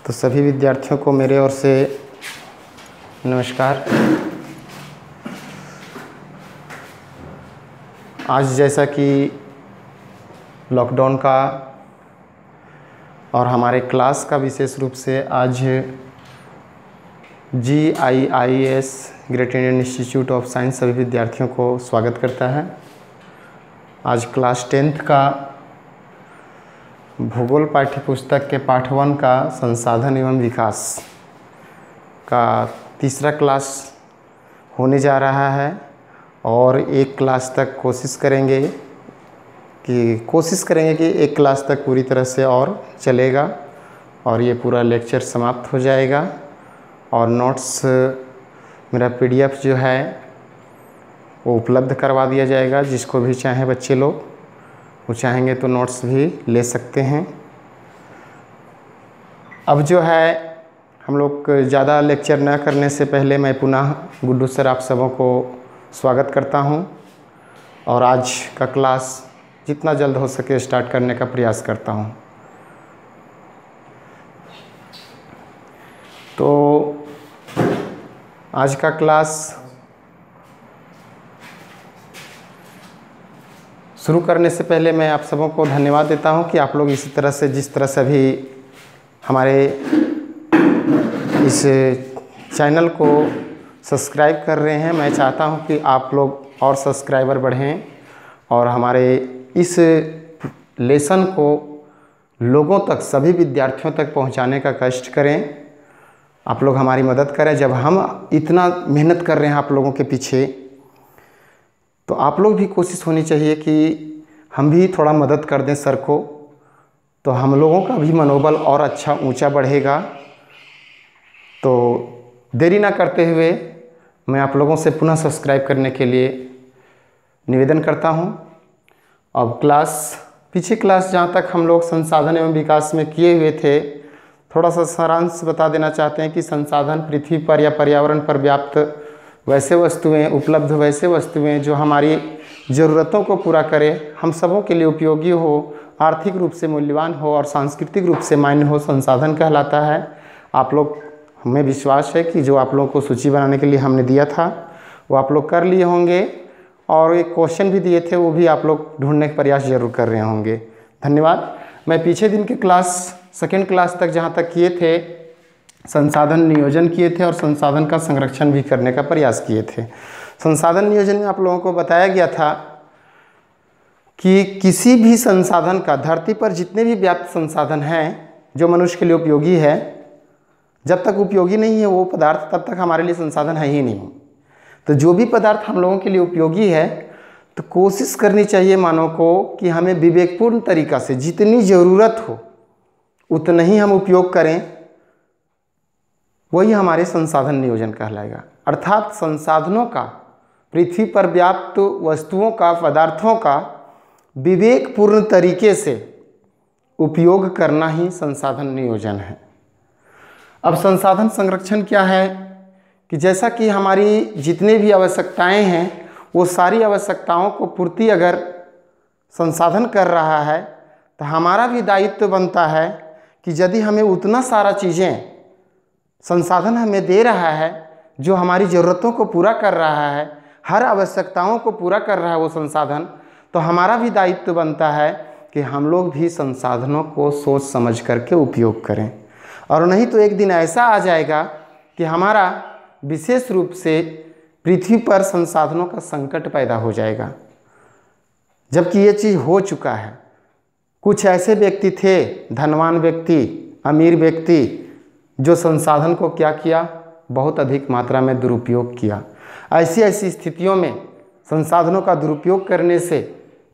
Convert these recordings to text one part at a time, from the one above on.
तो सभी विद्यार्थियों को मेरे ओर से नमस्कार। आज जैसा कि लॉकडाउन का और हमारे क्लास का विशेष रूप से आज GIIS great Indian institute of science सभी विद्यार्थियों को स्वागत करता है। आज क्लास 10th का भूगोल पाठ्यपुस्तक के पाठ 1 का संसाधन एवं विकास का तीसरा क्लास होने जा रहा है और एक क्लास तक कोशिश करेंगे कि एक क्लास तक पूरी तरह से और चलेगा और ये पूरा लेक्चर समाप्त हो जाएगा। और नोट्स मेरा PDF जो है वो उपलब्ध करवा दिया जाएगा। जिसको भी चाहे बच्चे लोग वो चाहेंगे तो नोट्स भी ले सकते हैं। अब जो है हम लोग ज़्यादा लेक्चर न करने से पहले मैं पुनः गुड्डू सर आप सबों को स्वागत करता हूं और आज का क्लास जितना जल्द हो सके स्टार्ट करने का प्रयास करता हूं। तो आज का क्लास शुरू करने से पहले मैं आप सबों को धन्यवाद देता हूं कि आप लोग इसी तरह से जिस तरह से अभी हमारे इस चैनल को सब्सक्राइब कर रहे हैं। मैं चाहता हूं कि आप लोग और सब्सक्राइबर बढ़ें और हमारे इस लेसन को लोगों तक सभी विद्यार्थियों तक पहुंचाने का कष्ट करें। आप लोग हमारी मदद करें। जब हम इतना मेहनत कर रहे हैं आप लोगों के पीछे तो आप लोग भी कोशिश होनी चाहिए कि हम भी थोड़ा मदद कर दें सर को, तो हम लोगों का भी मनोबल और अच्छा ऊंचा बढ़ेगा। तो देरी ना करते हुए मैं आप लोगों से पुनः सब्सक्राइब करने के लिए निवेदन करता हूं। अब पीछे क्लास जहां तक हम लोग संसाधन एवं विकास में किए हुए थे, थोड़ा सा सारांश बता देना चाहते हैं कि संसाधन पृथ्वी पर या पर्यावरण पर व्याप्त वैसे वस्तुएं, उपलब्ध वैसे वस्तुएं जो हमारी ज़रूरतों को पूरा करें, हम सबों के लिए उपयोगी हो, आर्थिक रूप से मूल्यवान हो और सांस्कृतिक रूप से मान्य हो, संसाधन कहलाता है। आप लोग, हमें विश्वास है कि जो आप लोगों को सूची बनाने के लिए हमने दिया था वो आप लोग कर लिए होंगे और एक क्वेश्चन भी दिए थे वो भी आप लोग ढूंढने का प्रयास जरूर कर रहे होंगे। धन्यवाद। मैं पीछे दिन के सेकेंड क्लास तक जहाँ तक किए थे संसाधन नियोजन किए थे और संसाधन का संरक्षण भी करने का प्रयास किए थे। संसाधन नियोजन में आप लोगों को बताया गया था कि किसी भी संसाधन का, धरती पर जितने भी व्याप्त संसाधन हैं जो मनुष्य के लिए उपयोगी है, जब तक उपयोगी नहीं है वो पदार्थ तब तक हमारे लिए संसाधन है ही नहीं। तो जो भी पदार्थ हम लोगों के लिए उपयोगी है तो कोशिश करनी चाहिए मानव को कि हमें विवेकपूर्ण तरीक़ा से जितनी ज़रूरत हो उतना ही हम उपयोग करें। वही हमारे संसाधन नियोजन कहलाएगा। अर्थात संसाधनों का, पृथ्वी पर व्याप्त वस्तुओं का, पदार्थों का विवेकपूर्ण तरीके से उपयोग करना ही संसाधन नियोजन है। अब संसाधन संरक्षण क्या है कि जैसा कि हमारी जितनी भी आवश्यकताएं हैं वो सारी आवश्यकताओं को पूर्ति अगर संसाधन कर रहा है तो हमारा भी दायित्व बनता है कि यदि हमें उतना सारा चीज़ें संसाधन हमें दे रहा है जो हमारी ज़रूरतों को पूरा कर रहा है, हर आवश्यकताओं को पूरा कर रहा है वो संसाधन, तो हमारा भी दायित्व बनता है कि हम लोग भी संसाधनों को सोच समझ करके उपयोग करें। और नहीं तो एक दिन ऐसा आ जाएगा कि हमारा विशेष रूप से पृथ्वी पर संसाधनों का संकट पैदा हो जाएगा, जबकि ये चीज़ हो चुका है। कुछ ऐसे व्यक्ति थे, धनवान व्यक्ति, अमीर व्यक्ति, जो संसाधन को क्या किया, बहुत अधिक मात्रा में दुरुपयोग किया। ऐसी स्थितियों में संसाधनों का दुरुपयोग करने से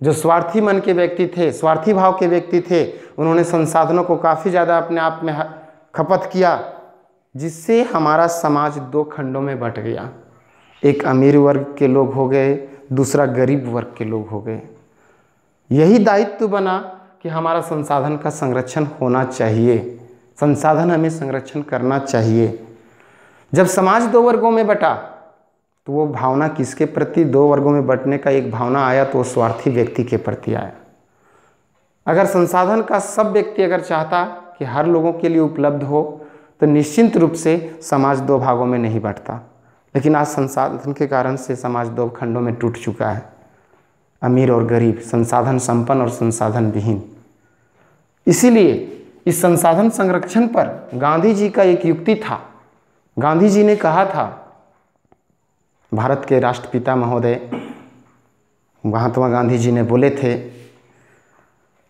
जो स्वार्थी मन के व्यक्ति थे, स्वार्थी भाव के व्यक्ति थे, उन्होंने संसाधनों को काफ़ी ज़्यादा अपने आप में खपत किया, जिससे हमारा समाज 2 खंडों में बंट गया। एक अमीर वर्ग के लोग हो गए, दूसरा गरीब वर्ग के लोग हो गए। यही दायित्व बना कि हमारा संसाधन का संरक्षण होना चाहिए, संसाधन हमें संरक्षण करना चाहिए। जब समाज 2 वर्गों में बटा तो वो भावना किसके प्रति, 2 वर्गों में बंटने का एक भावना आया तो वो स्वार्थी व्यक्ति के प्रति आया। अगर संसाधन का सब व्यक्ति अगर चाहता कि हर लोगों के लिए उपलब्ध हो तो निश्चित रूप से समाज दो भागों में नहीं बंटता। लेकिन आज संसाधन के कारण से समाज दो खंडों में टूट चुका है, अमीर और गरीब, संसाधन संपन्न और संसाधन विहीन। इसीलिए इस संसाधन संरक्षण पर गांधी जी का एक युक्ति था। गांधी जी ने कहा था, भारत के राष्ट्रपिता महोदय महात्मा गांधी जी ने बोले थे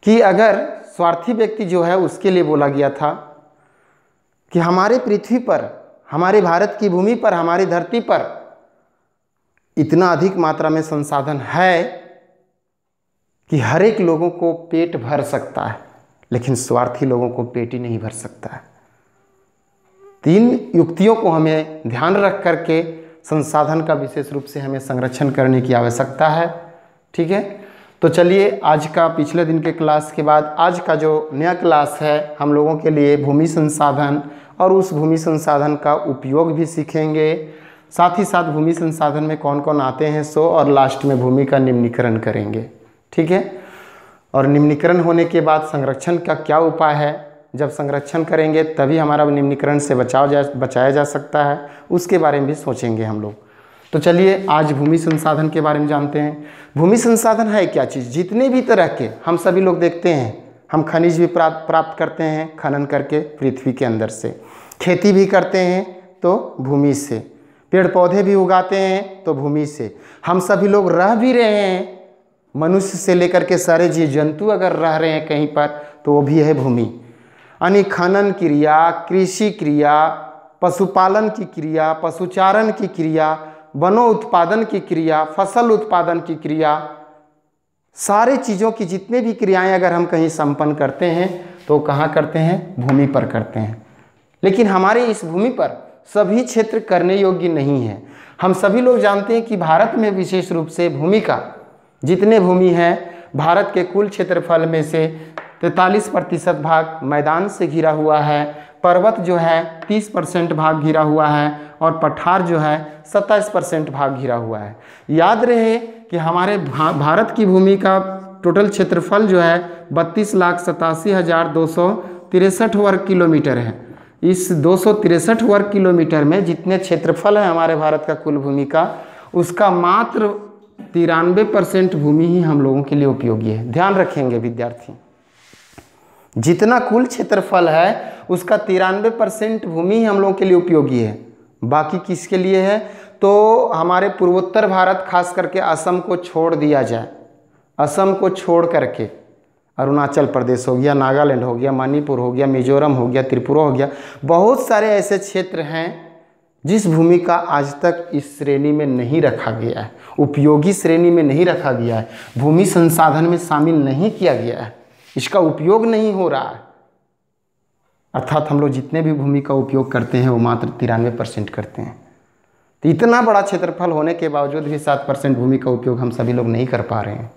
कि अगर स्वार्थी व्यक्ति जो है उसके लिए बोला गया था कि हमारे पृथ्वी पर, हमारे भारत की भूमि पर, हमारी धरती पर इतना अधिक मात्रा में संसाधन है कि हर एक लोगों को पेट भर सकता है, लेकिन स्वार्थी लोगों को पेट ही नहीं भर सकता है। तीन युक्तियों को हमें ध्यान रख करके संसाधन का विशेष रूप से हमें संरक्षण करने की आवश्यकता है। ठीक है, तो चलिए आज का पिछले दिन के क्लास के बाद आज का जो नया क्लास है हम लोगों के लिए भूमि संसाधन और उस भूमि संसाधन का उपयोग भी सीखेंगे। साथ ही साथ भूमि संसाधन में कौन कौन आते हैं सो, और लास्ट में भूमि का निम्नीकरण करेंगे। ठीक है, और निम्नीकरण होने के बाद संरक्षण का क्या उपाय है, जब संरक्षण करेंगे तभी हमारा निम्नीकरण से बचाया जा सकता है, उसके बारे में भी सोचेंगे हम लोग। तो चलिए आज भूमि संसाधन के बारे में जानते हैं। भूमि संसाधन है क्या चीज़? जितने भी तरह के हम सभी लोग देखते हैं, हम खनिज भी प्राप्त करते हैं खनन करके पृथ्वी के अंदर से, खेती भी करते हैं तो भूमि से, पेड़ पौधे भी उगाते हैं तो भूमि से, हम सभी लोग रह भी रहे हैं, मनुष्य से लेकर के सारे जीव जंतु अगर रह रहे हैं कहीं पर तो वो भी है भूमि। यानी खनन क्रिया, कृषि क्रिया, पशुपालन की क्रिया, पशुचारण की क्रिया, वनों उत्पादन की क्रिया, फसल उत्पादन की क्रिया, सारे चीज़ों की जितने भी क्रियाएं अगर हम कहीं संपन्न करते हैं तो कहाँ करते हैं? भूमि पर करते हैं। लेकिन हमारे इस भूमि पर सभी क्षेत्र करने योग्य नहीं है। हम सभी लोग जानते हैं कि भारत में विशेष रूप से भूमि का जितने भूमि है, भारत के कुल क्षेत्रफल में से 43% भाग मैदान से घिरा हुआ है, पर्वत जो है 30% भाग घिरा हुआ है और पठार जो है 27% भाग घिरा हुआ है। याद रहे कि हमारे भारत की भूमि का टोटल क्षेत्रफल जो है 32,87,263 वर्ग किलोमीटर है। इस 263 वर्ग किलोमीटर में जितने क्षेत्रफल है हमारे भारत का कुल भूमि का, उसका मात्र 93% भूमि ही हम लोगों के लिए उपयोगी है। ध्यान रखेंगे विद्यार्थी, जितना कुल क्षेत्रफल है उसका 93% भूमि ही हम लोगों के लिए उपयोगी है। बाकी किसके लिए है? तो हमारे पूर्वोत्तर भारत खास करके असम को छोड़ दिया जाए, असम को छोड़ करके अरुणाचल प्रदेश हो गया, नागालैंड हो गया, मणिपुर हो गया, मिजोरम हो गया, त्रिपुरा हो गया, बहुत सारे ऐसे क्षेत्र हैं जिस भूमि का आज तक इस श्रेणी में नहीं रखा गया है, उपयोगी श्रेणी में नहीं रखा गया है, भूमि संसाधन में शामिल नहीं किया गया है, इसका उपयोग नहीं हो रहा है। अर्थात हम लोग जितने भी भूमि का उपयोग करते हैं वो मात्र 93% करते हैं। तो इतना बड़ा क्षेत्रफल होने के बावजूद भी 7% भूमि का उपयोग हम सभी लोग नहीं कर पा रहे हैं।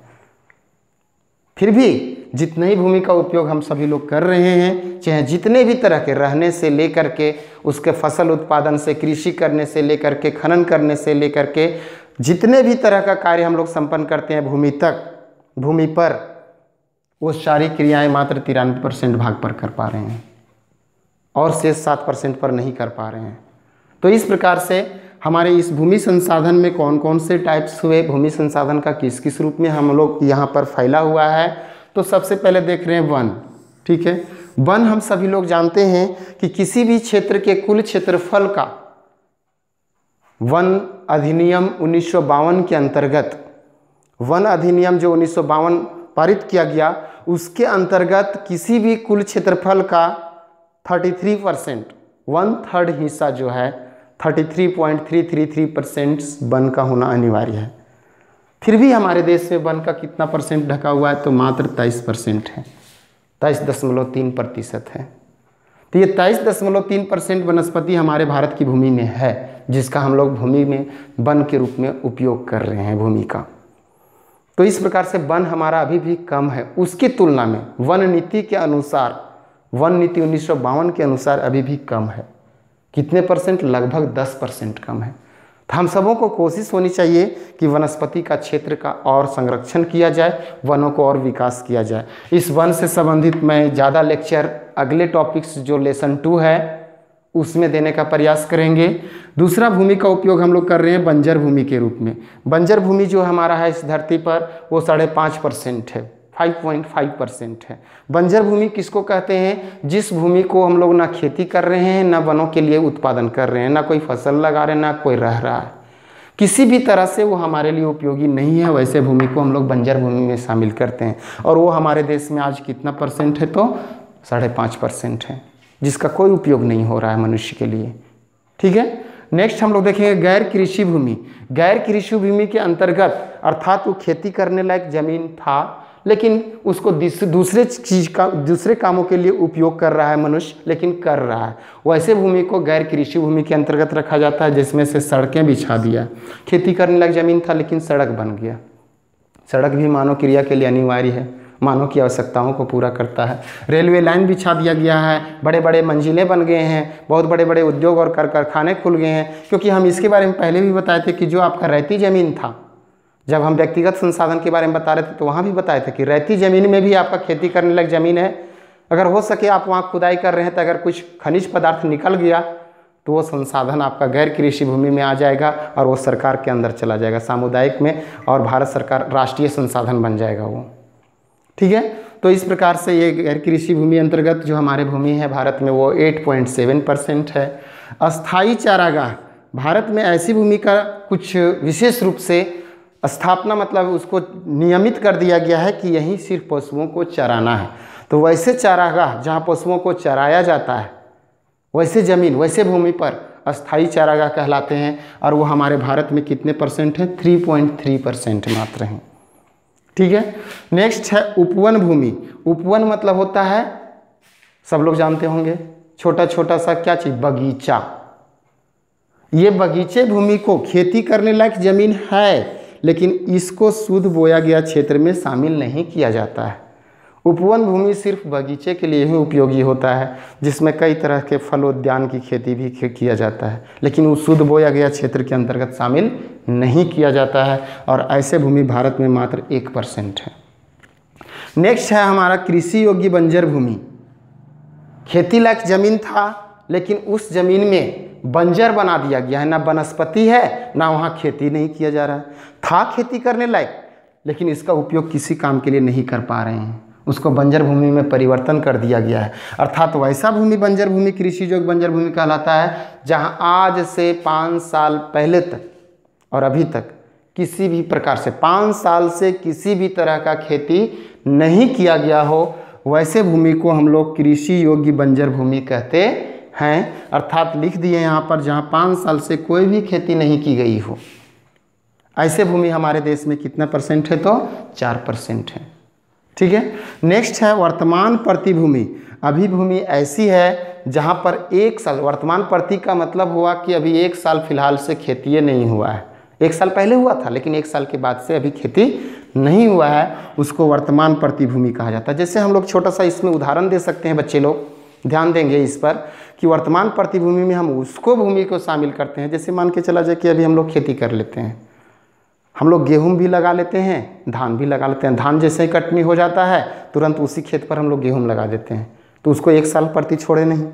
फिर भी जितने ही भूमि का उपयोग हम सभी लोग कर रहे हैं, चाहे जितने भी तरह के रहने से लेकर के उसके फसल उत्पादन से, कृषि करने से लेकर के, खनन करने से लेकर के, जितने भी तरह का कार्य हम लोग संपन्न करते हैं भूमि पर, वो सारी क्रियाएं मात्र 93% भाग पर कर पा रहे हैं और शेष 7% पर नहीं कर पा रहे हैं। तो इस प्रकार से हमारे इस भूमि संसाधन में कौन कौन से टाइप्स हुए, भूमि संसाधन का किस किस रूप में हम लोग यहाँ पर फैला हुआ है। तो सबसे पहले देख रहे हैं वन। ठीक है, वन हम सभी लोग जानते हैं कि किसी भी क्षेत्र के कुल क्षेत्रफल का वन अधिनियम 1952 के अंतर्गत, वन अधिनियम जो 1952 पारित किया गया, उसके अंतर्गत किसी भी कुल क्षेत्रफल का 33%, 1/3 हिस्सा जो है 33.333% वन का होना अनिवार्य है। फिर भी हमारे देश में वन का कितना परसेंट ढका हुआ है? तो मात्र 23% है, 23.3% है। तो ये 23.3% वनस्पति हमारे भारत की भूमि में है, जिसका हम लोग भूमि में वन के रूप में उपयोग कर रहे हैं भूमि का। तो इस प्रकार से वन हमारा अभी भी कम है। उसकी तुलना में वन नीति के अनुसार, वन नीति 1952 के अनुसार अभी भी कम है। कितने परसेंट? लगभग 10% कम है। तो हम सबों को कोशिश होनी चाहिए कि वनस्पति का क्षेत्र का और संरक्षण किया जाए, वनों को और विकास किया जाए। इस वन से संबंधित मैं ज़्यादा लेक्चर अगले टॉपिक्स जो लेसन 2 है उसमें देने का प्रयास करेंगे। दूसरा भूमि का उपयोग हम लोग कर रहे हैं बंजर भूमि के रूप में। बंजर भूमि जो हमारा है इस धरती पर वो 5.5% है, 5.5% है। बंजर भूमि किसको कहते हैं? जिस भूमि को हम लोग ना खेती कर रहे हैं, ना वनों के लिए उत्पादन कर रहे हैं, ना कोई फसल लगा रहे हैं, ना कोई रह रहा है, किसी भी तरह से वो हमारे लिए उपयोगी नहीं है, वैसे भूमि को हम लोग बंजर भूमि में शामिल करते हैं। और वो हमारे देश में आज कितना % है? तो 5.5% है, जिसका कोई उपयोग नहीं हो रहा है मनुष्य के लिए। ठीक है, नेक्स्ट हम लोग देखेंगे गैर कृषि भूमि। गैर कृषि भूमि के अंतर्गत अर्थात वो खेती करने लायक जमीन था लेकिन उसको दूसरे कामों के लिए उपयोग कर रहा है मनुष्य, लेकिन कर रहा है, वैसे भूमि को गैर कृषि भूमि के अंतर्गत रखा जाता है। जिसमें से सड़कें बिछा दिया, खेती करने लायक जमीन था लेकिन सड़क बन गया। सड़क भी मानव क्रिया के लिए अनिवार्य है, मानव की आवश्यकताओं को पूरा करता है। रेलवे लाइन बिछा दिया गया है, बड़े बड़े मंजिलें बन गए हैं, बहुत बड़े बड़े उद्योग और कारखाने खुल गए हैं। क्योंकि हम इसके बारे में पहले भी बताए थे कि जो आपका रैती ज़मीन था, जब हम व्यक्तिगत संसाधन के बारे में बता रहे थे तो वहाँ भी बताए थे कि रैती ज़मीन में भी आपका खेती करने लायक ज़मीन है। अगर हो सके आप वहाँ खुदाई कर रहे हैं तो अगर कुछ खनिज पदार्थ निकल गया तो वो संसाधन आपका गैर कृषि भूमि में आ जाएगा और वो सरकार के अंदर चला जाएगा, सामुदायिक में, और भारत सरकार राष्ट्रीय संसाधन बन जाएगा वो। ठीक है, तो इस प्रकार से ये गैर कृषि भूमि अंतर्गत जो हमारे भूमि है भारत में वो 8.7% है। अस्थाई चारागाह, भारत में ऐसी भूमि का कुछ विशेष रूप से स्थापना मतलब उसको नियमित कर दिया गया है कि यहीं सिर्फ पशुओं को चराना है। तो वैसे चारागाह जहाँ पशुओं को चराया जाता है, वैसे ज़मीन वैसे भूमि पर अस्थाई चारागाह कहलाते हैं। और वो हमारे भारत में कितने % है? 3.3% मात्र हैं। ठीक है, नेक्स्ट है उपवन भूमि। उपवन मतलब होता है, सब लोग जानते होंगे, छोटा छोटा सा क्या चीज़? बगीचा। ये बगीचे भूमि को खेती करने लायक ज़मीन है लेकिन इसको शुद्ध बोया गया क्षेत्र में शामिल नहीं किया जाता है। उपवन भूमि सिर्फ बगीचे के लिए ही उपयोगी होता है, जिसमें कई तरह के फलोद्यान की खेती भी किया जाता है, लेकिन वो शुद्ध बोया गया क्षेत्र के अंतर्गत शामिल नहीं किया जाता है। और ऐसे भूमि भारत में मात्र 1% है। नेक्स्ट है हमारा कृषि योग्य बंजर भूमि। खेती लायक जमीन था लेकिन उस जमीन में बंजर बना दिया गया है, ना वनस्पति है ना वहाँ खेती नहीं किया जा रहा है। था खेती करने लायक लेकिन इसका उपयोग किसी काम के लिए नहीं कर पा रहे हैं, उसको बंजर भूमि में परिवर्तन कर दिया गया है। अर्थात वैसा भूमि बंजर भूमि कृषि योग्य बंजर भूमि कहलाता है जहाँ आज से 5 साल पहले तक और अभी तक किसी भी प्रकार से 5 साल से किसी भी तरह का खेती नहीं किया गया हो, वैसे भूमि को हम लोग कृषि योग्य बंजर भूमि कहते हैं। अर्थात लिख दिए यहाँ पर जहाँ 5 साल से कोई भी खेती नहीं की गई हो, ऐसे भूमि हमारे देश में कितना % है? तो 4% है। ठीक है, नेक्स्ट है वर्तमान प्रतिभूमि। अभी भूमि ऐसी है जहाँ पर 1 साल, वर्तमान प्रति का मतलब हुआ कि अभी 1 साल फिलहाल से खेती नहीं हुआ है। 1 साल पहले हुआ था लेकिन 1 साल के बाद से अभी खेती नहीं हुआ है, उसको वर्तमान प्रतिभूमि कहा जाता है। जैसे हम लोग छोटा सा इसमें उदाहरण दे सकते हैं, बच्चे लोग ध्यान देंगे इस पर कि वर्तमान प्रतिभूमि में हम उसको भूमि को शामिल करते हैं। जैसे मान के चला जाए कि अभी हम लोग खेती कर लेते हैं, हम लोग गेहूं भी लगा लेते हैं, धान भी लगा लेते हैं। धान जैसे ही कटनी हो जाता है तुरंत उसी खेत पर हम लोग गेहूं लगा देते हैं, तो उसको 1 साल प्रति छोड़े नहीं।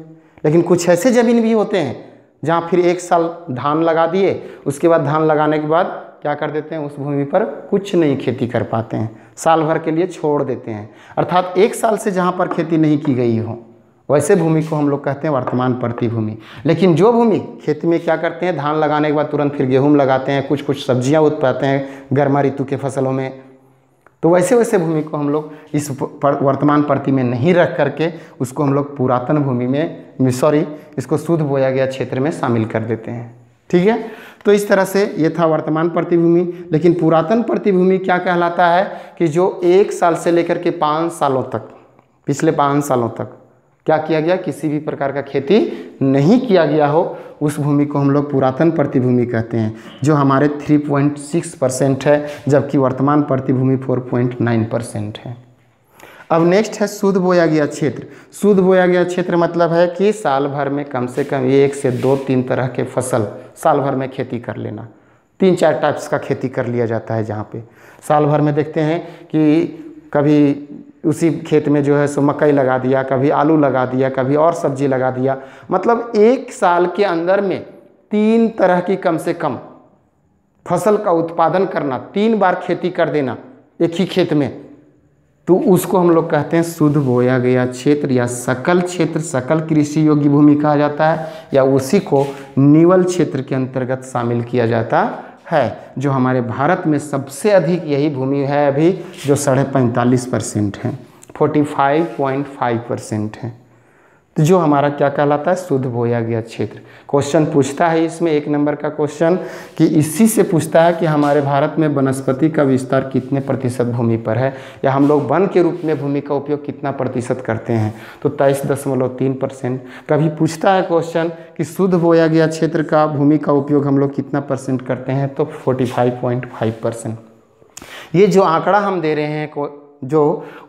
लेकिन कुछ ऐसे ज़मीन भी होते हैं जहाँ फिर 1 साल धान लगा दिए, उसके बाद धान लगाने के बाद क्या कर देते हैं, उस भूमि पर कुछ नहीं खेती कर पाते हैं, साल भर के लिए छोड़ देते हैं। अर्थात 1 साल से जहाँ पर खेती नहीं की गई हो वैसे भूमि को हम लोग कहते हैं वर्तमान प्रतिभूमि। लेकिन जो भूमि खेती में क्या करते हैं, धान लगाने के बाद तुरंत फिर गेहूं लगाते हैं, कुछ कुछ सब्जियां उत्पादते हैं गर्मा ऋतु के फसलों में, तो वैसे वैसे भूमि को हम लोग इस वर्तमान प्रति में नहीं रख करके उसको हम लोग पुरातन भूमि में इसको शुद्ध बोया गया क्षेत्र में शामिल कर देते हैं। ठीक है, तो इस तरह से ये था वर्तमान प्रतिभूमि। लेकिन पुरातन प्रतिभूमि क्या कहलाता है कि जो 1 साल से लेकर के 5 सालों तक, पिछले 5 सालों तक क्या किया गया, किसी भी प्रकार का खेती नहीं किया गया हो, उस भूमि को हम लोग पुरातन प्रतिभूमि कहते हैं, जो हमारे 3.6% है, जबकि वर्तमान प्रतिभूमि 4.9% है। अब नेक्स्ट है शुद्ध बोया गया क्षेत्र। शुद्ध बोया गया क्षेत्र मतलब है कि साल भर में कम से कम 1 से 2-3 तरह के फसल साल भर में खेती कर लेना। 3-4 टाइप्स का खेती कर लिया जाता है, जहाँ पे साल भर में देखते हैं कि कभी उसी खेत में जो है सो मकई लगा दिया, कभी आलू लगा दिया, कभी और सब्जी लगा दिया। मतलब एक साल के अंदर में 3 तरह की कम से कम फसल का उत्पादन करना, 3 बार खेती कर देना एक ही खेत में, तो उसको हम लोग कहते हैं शुद्ध बोया गया क्षेत्र या सकल क्षेत्र, सकल कृषि योग्य भूमि कहा जाता है, या उसी को निवल क्षेत्र के अंतर्गत शामिल किया जाता है। जो हमारे भारत में सबसे अधिक यही भूमि है अभी, जो 45.5% है, 45.5% है। तो जो हमारा क्या कहलाता है, शुद्ध बोया गया क्षेत्र। क्वेश्चन पूछता है इसमें 1 नंबर का क्वेश्चन कि इसी से पूछता है कि हमारे भारत में वनस्पति का विस्तार कितने प्रतिशत भूमि पर है, या हम लोग वन के रूप में भूमि का उपयोग कितना प्रतिशत करते हैं, तो 23.3%। कभी पूछता है क्वेश्चन कि शुद्ध बोया गया क्षेत्र का भूमि का उपयोग हम लोग कितना % करते हैं, तो 45.5%। ये जो आंकड़ा हम दे रहे हैं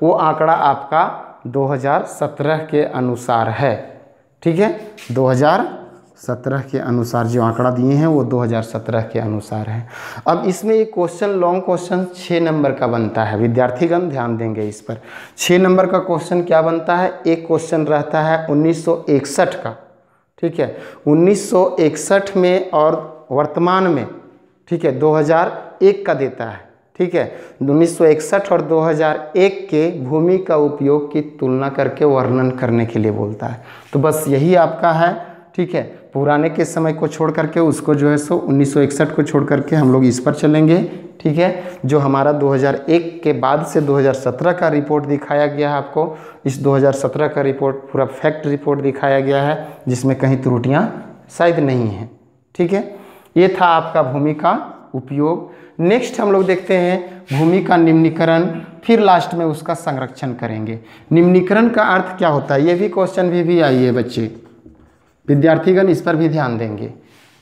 वो आंकड़ा आपका 2017 के अनुसार है, ठीक है। 2017 के अनुसार जो आंकड़ा दिए हैं वो 2017 के अनुसार है। अब इसमें एक क्वेश्चन, लॉन्ग क्वेश्चन 6 नंबर का बनता है, विद्यार्थीगण ध्यान देंगे इस पर। 6 नंबर का क्वेश्चन क्या बनता है, एक क्वेश्चन रहता है 1961 का, ठीक है। 1961 में और वर्तमान में, ठीक है, 2001 का देता है, ठीक है। 1961 और 2001 के भूमि का उपयोग की तुलना करके वर्णन करने के लिए बोलता है। तो बस यही आपका है, ठीक है। पुराने के समय को छोड़ करके उसको जो है सो 1961 को छोड़ करके हम लोग इस पर चलेंगे, ठीक है। जो हमारा 2001 के बाद से 2017 का रिपोर्ट दिखाया गया है आपको, इस 2017 का रिपोर्ट पूरा फैक्ट रिपोर्ट दिखाया गया है, जिसमें कहीं त्रुटियाँ शायद नहीं हैं, ठीक है। ये था आपका भूमि का उपयोग। नेक्स्ट हम लोग देखते हैं भूमि का निम्नीकरण, फिर लास्ट में उसका संरक्षण करेंगे। निम्नीकरण का अर्थ क्या होता है, ये भी क्वेश्चन भी आई है बच्चे, विद्यार्थीगण इस पर भी ध्यान देंगे।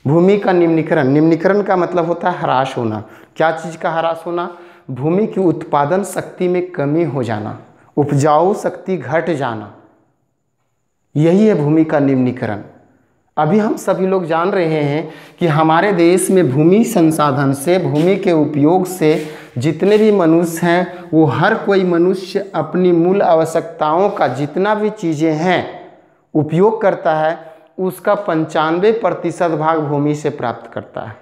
भूमि का निम्नीकरण, निम्नीकरण का मतलब होता है ह्रास होना। क्या चीज़ का ह्रास होना, भूमि की उत्पादन शक्ति में कमी हो जाना, उपजाऊ शक्ति घट जाना, यही है भूमि का निम्नीकरण। अभी हम सभी लोग जान रहे हैं कि हमारे देश में भूमि संसाधन से, भूमि के उपयोग से जितने भी मनुष्य हैं, वो हर कोई मनुष्य अपनी मूल आवश्यकताओं का जितना भी चीज़ें हैं उपयोग करता है, उसका 95% भाग भूमि से प्राप्त करता है।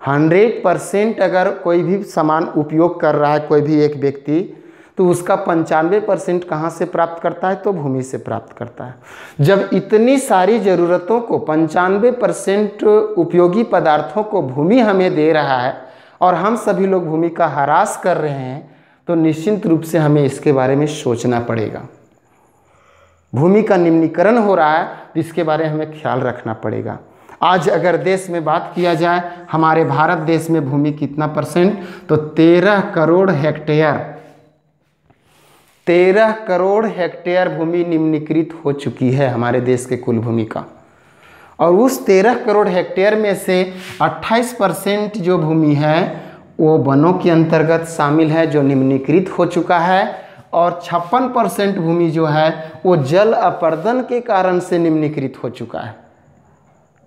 100% अगर कोई भी सामान उपयोग कर रहा है कोई भी एक व्यक्ति, तो उसका 95% कहाँ से प्राप्त करता है, तो भूमि से प्राप्त करता है। जब इतनी सारी ज़रूरतों को 95% उपयोगी पदार्थों को भूमि हमें दे रहा है और हम सभी लोग भूमि का ह्रास कर रहे हैं, तो निश्चित रूप से हमें इसके बारे में सोचना पड़ेगा। भूमि का निम्नीकरण हो रहा है, इसके बारे में हमें ख्याल रखना पड़ेगा। आज अगर देश में बात किया जाए, हमारे भारत देश में भूमि कितना %, तो 13 करोड़ हेक्टेयर, 13 करोड़ हेक्टेयर भूमि निम्नीकृत हो चुकी है हमारे देश के कुल भूमि का। और उस 13 करोड़ हेक्टेयर में से 28% जो भूमि है वो वनों के अंतर्गत शामिल है, जो निम्नीकृत हो चुका है। और 56% भूमि जो है वो जल अपर्दन के कारण से निम्नीकृत हो चुका है।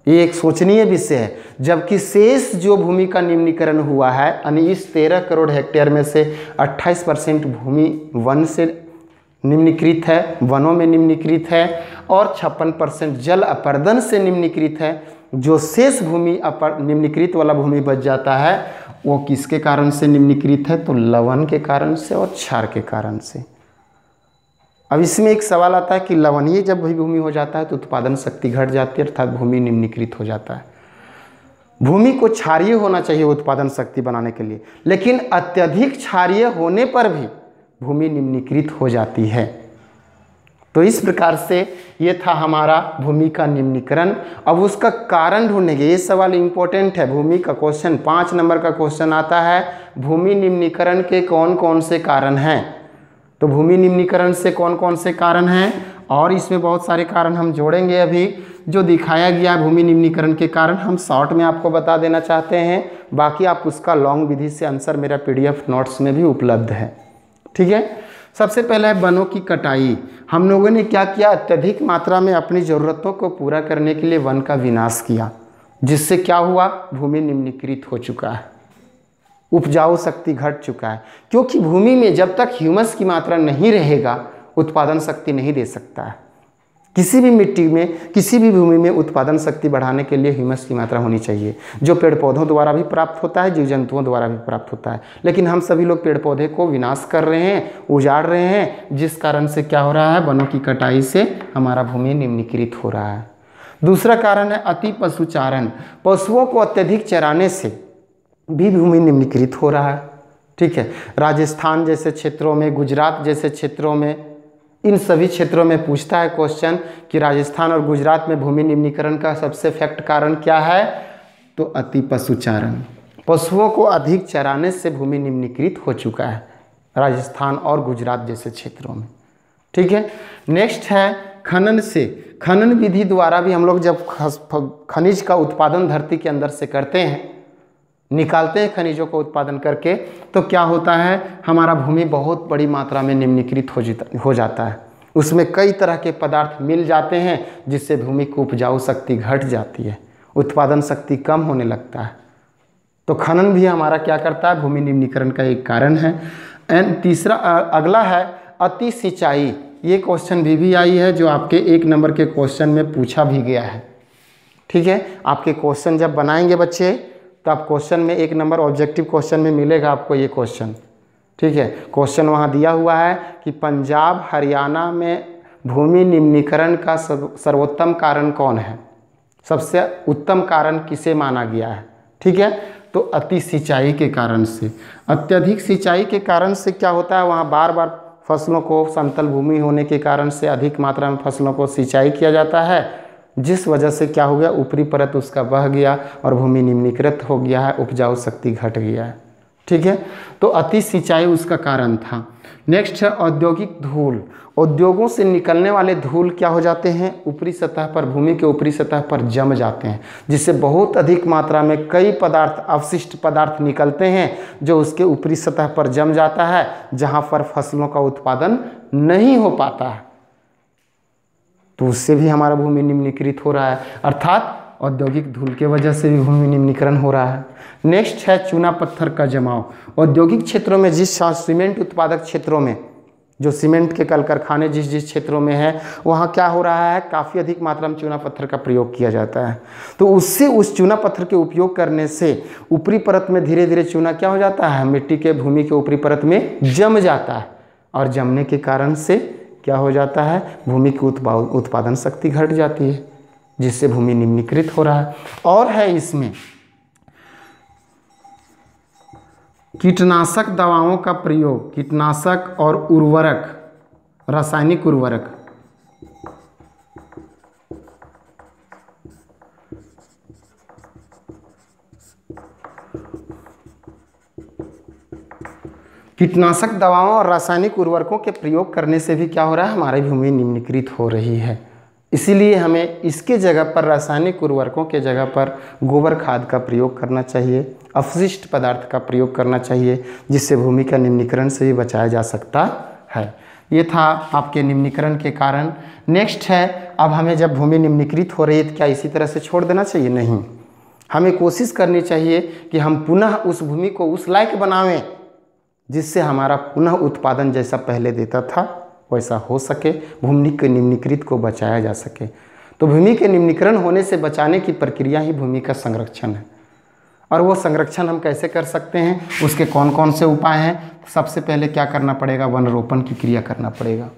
ये एक सोचनीय विषय है। जबकि शेष जो भूमि का निम्नीकरण हुआ है, यानी इस 13 करोड़ हेक्टेयर में से 28% भूमि वन से निम्नीकृत है, वनों में निम्नीकृत है, और 56% जल अपर्दन से निम्नीकृत है। जो शेष भूमि निम्नीकृत वाला भूमि बच जाता है, वो किसके कारण से निम्नीकृत है, तो लवण के कारण से और क्षार के कारण से। अब इसमें एक सवाल आता है कि लवणीय जब भी भूमि हो जाता है तो उत्पादन शक्ति घट जाती है, अर्थात भूमि निम्नीकृत हो जाता है। भूमि को क्षारीय होना चाहिए उत्पादन शक्ति बनाने के लिए, लेकिन अत्यधिक क्षारीय होने पर भी भूमि निम्नीकृत हो जाती है। तो इस प्रकार से ये था हमारा भूमि का निम्नीकरण। अब उसका कारण ढूंढेंगे, ये सवाल इंपॉर्टेंट है। भूमि का क्वेश्चन 5 नंबर का क्वेश्चन आता है, भूमि निम्नीकरण के कौन कौन से कारण हैं। तो भूमि निम्नीकरण से कौन कौन से कारण हैं, और इसमें बहुत सारे कारण हम जोड़ेंगे। अभी जो दिखाया गया भूमि निम्नीकरण के कारण हम शॉर्ट में आपको बता देना चाहते हैं, बाकी आप उसका लॉन्ग विधि से आंसर मेरा PDF नोट्स में भी उपलब्ध है, ठीक है। सबसे पहले है वनों की कटाई। हम लोगों ने क्या किया, अत्यधिक मात्रा में अपनी ज़रूरतों को पूरा करने के लिए वन का विनाश किया, जिससे क्या हुआ, भूमि निम्नीकृत हो चुका है, उपजाऊ शक्ति घट चुका है। क्योंकि भूमि में जब तक ह्यूमस की मात्रा नहीं रहेगा उत्पादन शक्ति नहीं दे सकता है। किसी भी मिट्टी में, किसी भी भूमि में उत्पादन शक्ति बढ़ाने के लिए ह्यूमस की मात्रा होनी चाहिए, जो पेड़ पौधों द्वारा भी प्राप्त होता है, जीव जंतुओं द्वारा भी प्राप्त होता है। लेकिन हम सभी लोग पेड़ पौधे को विनाश कर रहे हैं, उजाड़ रहे हैं, जिस कारण से क्या हो रहा है, वनों की कटाई से हमारा भूमि निम्नीकृत हो रहा है। दूसरा कारण है अति पशुचारण। पशुओं को अत्यधिक चराने से भी भूमि निम्नीकृत हो रहा है। ठीक है, राजस्थान जैसे क्षेत्रों में, गुजरात जैसे क्षेत्रों में, इन सभी क्षेत्रों में पूछता है क्वेश्चन कि राजस्थान और गुजरात में भूमि निम्नीकरण का सबसे फैक्ट कारण क्या है, तो अति पशुचारण। पशुओं को अधिक चराने से भूमि निम्नीकृत हो चुका है राजस्थान और गुजरात जैसे क्षेत्रों में। ठीक है, नेक्स्ट है खनन से। खनन विधि द्वारा भी हम लोग जब खनिज का उत्पादन धरती के अंदर से करते हैं, निकालते हैं खनिजों को उत्पादन करके, तो क्या होता है, हमारा भूमि बहुत बड़ी मात्रा में निम्नीकृत हो जाता है। उसमें कई तरह के पदार्थ मिल जाते हैं, जिससे भूमि की उपजाऊ शक्ति घट जाती है, उत्पादन शक्ति कम होने लगता है। तो खनन भी हमारा क्या करता है, भूमि निम्नीकरण का एक कारण है। एंड तीसरा अगला है अति सिंचाई। ये क्वेश्चन भी आई है, जो आपके 1 नंबर के क्वेश्चन में पूछा भी गया है। ठीक है, आपके क्वेश्चन जब बनाएंगे बच्चे, तो आप क्वेश्चन में 1 नंबर ऑब्जेक्टिव क्वेश्चन में मिलेगा आपको ये क्वेश्चन। ठीक है, क्वेश्चन वहाँ दिया हुआ है कि पंजाब हरियाणा में भूमि निम्नीकरण का सर्वोत्तम कारण कौन है, सबसे उत्तम कारण किसे माना गया है। ठीक है, तो अति सिंचाई के कारण से, अत्यधिक सिंचाई के कारण से क्या होता है, वहाँ बार बार फसलों को, समतल भूमि होने के कारण से अधिक मात्रा में फसलों को सिंचाई किया जाता है, जिस वजह से क्या हो गया, ऊपरी परत उसका बह गया और भूमि निम्नीकृत हो गया है, उपजाऊ शक्ति घट गया है। ठीक है, तो अति सिंचाई उसका कारण था। नेक्स्ट है औद्योगिक धूल। उद्योगों से निकलने वाले धूल क्या हो जाते हैं, ऊपरी सतह पर, भूमि के ऊपरी सतह पर जम जाते हैं, जिससे बहुत अधिक मात्रा में कई पदार्थ, अवशिष्ट पदार्थ निकलते हैं, जो उसके ऊपरी सतह पर जम जाता है, जहाँ पर फसलों का उत्पादन नहीं हो पाता है। तो उससे भी हमारा भूमि निम्नीकृत हो रहा है, अर्थात औद्योगिक धूल के वजह से भी भूमि निम्नीकरण हो रहा है। नेक्स्ट है चूना पत्थर का जमाव। औद्योगिक क्षेत्रों में, जिस सीमेंट उत्पादक क्षेत्रों में, जो सीमेंट के कल कारखाने जिस जिस क्षेत्रों में है, वहाँ क्या हो रहा है, काफ़ी अधिक मात्रा में चूना पत्थर का प्रयोग किया जाता है। तो उससे, उस चूना पत्थर के उपयोग करने से ऊपरी परत में धीरे धीरे चूना क्या हो जाता है, मिट्टी के, भूमि के ऊपरी परत में जम जाता है, और जमने के कारण से क्या हो जाता है, भूमि की उत्पादन शक्ति घट जाती है, जिससे भूमि निम्नीकृत हो रहा है। और है इसमें कीटनाशक दवाओं का प्रयोग, कीटनाशक और उर्वरक, रासायनिक उर्वरक। कीटनाशक दवाओं और रासायनिक उर्वरकों के प्रयोग करने से भी क्या हो रहा है, हमारी भूमि निम्नीकृत हो रही है। इसीलिए हमें इसके जगह पर, रासायनिक उर्वरकों के जगह पर गोबर खाद का प्रयोग करना चाहिए, अपशिष्ट पदार्थ का प्रयोग करना चाहिए, जिससे भूमि का निम्नीकरण से भी बचाया जा सकता है। ये था आपके निम्नीकरण के कारण। नेक्स्ट है, अब हमें जब भूमि निम्नीकृत हो रही है तो क्या इसी तरह से छोड़ देना चाहिए? नहीं, हमें कोशिश करनी चाहिए कि हम पुनः उस भूमि को उस लायक बनावें, जिससे हमारा पुनः उत्पादन जैसा पहले देता था वैसा हो सके, भूमि के निम्नीकृत को बचाया जा सके। तो भूमि के निम्नीकरण होने से बचाने की प्रक्रिया ही भूमि का संरक्षण है। और वो संरक्षण हम कैसे कर सकते हैं, उसके कौन कौन से उपाय हैं? सबसे पहले क्या करना पड़ेगा, वन रोपण की क्रिया करना पड़ेगा,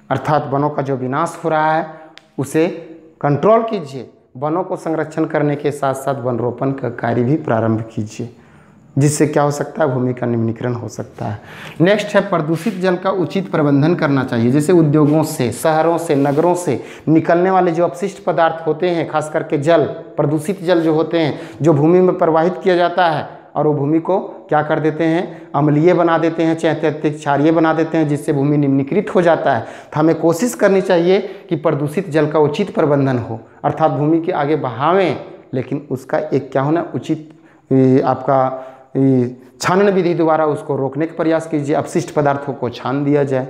अर्थात वनों का जो विनाश हो रहा है उसे कंट्रोल कीजिए। वनों को संरक्षण करने के साथ साथ वन रोपण का कार्य भी प्रारंभ कीजिए, जिससे क्या हो सकता है, भूमि का निम्नीकरण हो सकता है। नेक्स्ट है, प्रदूषित जल का उचित प्रबंधन करना चाहिए। जैसे उद्योगों से, शहरों से, नगरों से निकलने वाले जो अपशिष्ट पदार्थ होते हैं, खास करके जल, प्रदूषित जल जो होते हैं, जो भूमि में प्रवाहित किया जाता है, और वो भूमि को क्या कर देते हैं, अम्लीय बना देते हैं, चाहे क्षारीय बना देते हैं, जिससे भूमि निम्नीकृत हो जाता है। तो हमें कोशिश करनी चाहिए कि प्रदूषित जल का उचित प्रबंधन हो, अर्थात भूमि के आगे बहावें, लेकिन उसका एक क्या होना, उचित आपका छानन विधि द्वारा उसको रोकने का प्रयास कीजिए। अपशिष्ट पदार्थों को छान दिया जाए,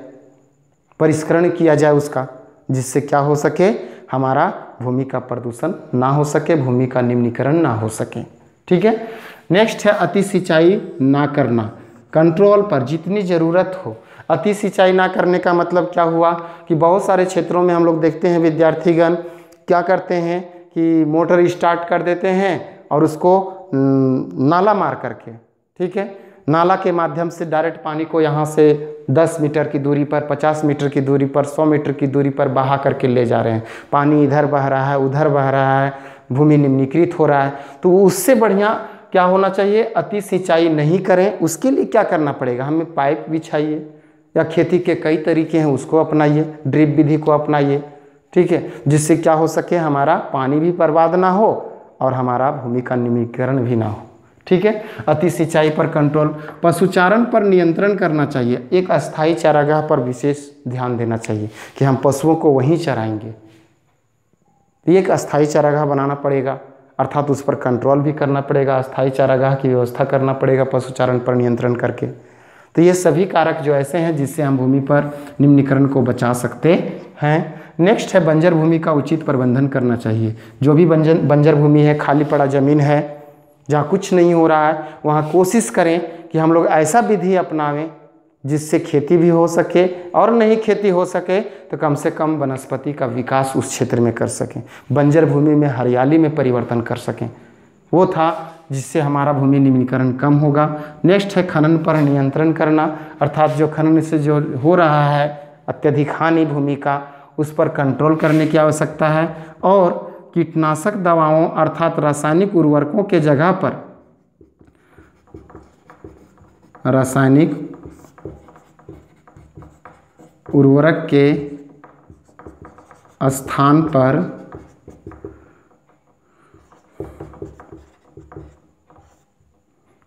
परिष्करण किया जाए उसका, जिससे क्या हो सके, हमारा भूमि का प्रदूषण ना हो सके, भूमि का निम्नीकरण ना हो सके। ठीक है। नेक्स्ट है अति सिंचाई ना करना, कंट्रोल पर जितनी ज़रूरत हो। अति सिंचाई ना करने का मतलब क्या हुआ कि बहुत सारे क्षेत्रों में हम लोग देखते हैं विद्यार्थीगण क्या करते हैं कि मोटर स्टार्ट कर देते हैं और उसको नाला मार करके, ठीक है, नाला के माध्यम से डायरेक्ट पानी को यहाँ से 10 मीटर की दूरी पर, 50 मीटर की दूरी पर, 100 मीटर की दूरी पर बहा करके ले जा रहे हैं। पानी इधर बह रहा है, उधर बह रहा है, भूमि निम्नीकृत हो रहा है। तो उससे बढ़िया क्या होना चाहिए, अति सिंचाई नहीं करें। उसके लिए क्या करना पड़ेगा, हमें पाइप बिछाइए, या खेती के कई तरीके हैं उसको अपनाइए, ड्रिप विधि को अपनाइए। ठीक है, जिससे क्या हो सके, हमारा पानी भी बर्बाद ना हो और हमारा भूमि का निम्नीकरण भी ना हो। ठीक है। अति सिंचाई पर कंट्रोल, पशुचारण पर नियंत्रण करना चाहिए। एक अस्थायी चारागाह पर विशेष ध्यान देना चाहिए कि हम पशुओं को वहीं चराएंगे। एक अस्थायी चारागाह बनाना पड़ेगा, अर्थात उस पर कंट्रोल भी करना पड़ेगा, अस्थायी चारागाह की व्यवस्था करना पड़ेगा पशुचारण पर नियंत्रण करके। तो ये सभी कारक जो ऐसे हैं जिससे हम भूमि पर निम्नीकरण को बचा सकते हैं। नेक्स्ट है बंजर भूमि का उचित प्रबंधन करना चाहिए। जो भी बंजर भूमि है, खाली पड़ा जमीन है, जहाँ कुछ नहीं हो रहा है, वहाँ कोशिश करें कि हम लोग ऐसा विधि अपनावें जिससे खेती भी हो सके, और नहीं खेती हो सके तो कम से कम वनस्पति का विकास उस क्षेत्र में कर सकें, बंजर भूमि में हरियाली में परिवर्तन कर सकें। वो था जिससे हमारा भूमि निम्नीकरण कम होगा। नेक्स्ट है खनन पर नियंत्रण करना, अर्थात जो खनन से जो हो रहा है अत्यधिक हानि भूमि का, उस पर कंट्रोल करने की आवश्यकता है। और कीटनाशक दवाओं अर्थात रासायनिक उर्वरकों के जगह पर रासायनिक उर्वरक के स्थान पर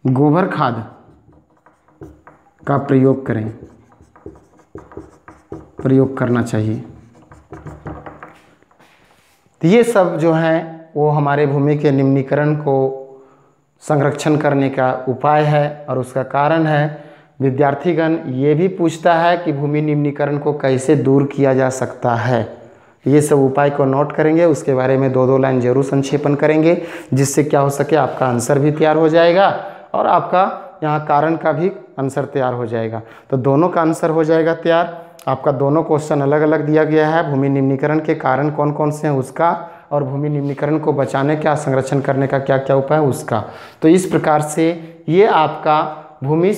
गोबर खाद का प्रयोग करना चाहिए। तो ये सब जो हैं वो हमारे भूमि के निम्नीकरण को संरक्षण करने का उपाय है। और उसका कारण है, विद्यार्थीगण ये भी पूछता है कि भूमि निम्नीकरण को कैसे दूर किया जा सकता है। ये सब उपाय को नोट करेंगे, उसके बारे में 2-2 लाइन जरूर संक्षेपण करेंगे, जिससे क्या हो सके, आपका आंसर भी तैयार हो जाएगा और आपका यहाँ कारण का भी आंसर तैयार हो जाएगा। तो दोनों का आंसर हो जाएगा तैयार। आपका दोनों क्वेश्चन अलग अलग दिया गया है, भूमि निम्नीकरण के कारण कौन कौन से हैं उसका, और भूमि निम्नीकरण को बचाने का, संरक्षण करने का क्या क्या उपाय है उसका। तो इस प्रकार से ये आपका भूमि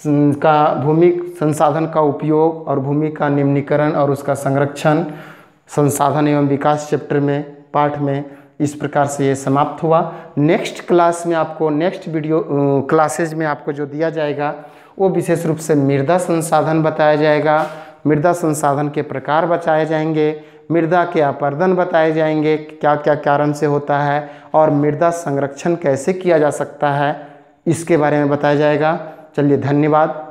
संसाधन का उपयोग और भूमि का निम्नीकरण और उसका संरक्षण, संसाधन एवं विकास चैप्टर में, पाठ में इस प्रकार से ये समाप्त हुआ। नेक्स्ट क्लास में आपको, नेक्स्ट वीडियो क्लासेज में आपको जो दिया जाएगा वो विशेष रूप से मृदा संसाधन बताया जाएगा, मृदा संसाधन के प्रकार बताए जाएंगे, मृदा के अपरदन बताए जाएंगे, क्या क्या कारण से होता है, और मृदा संरक्षण कैसे किया जा सकता है, इसके बारे में बताया जाएगा। चलिए, धन्यवाद।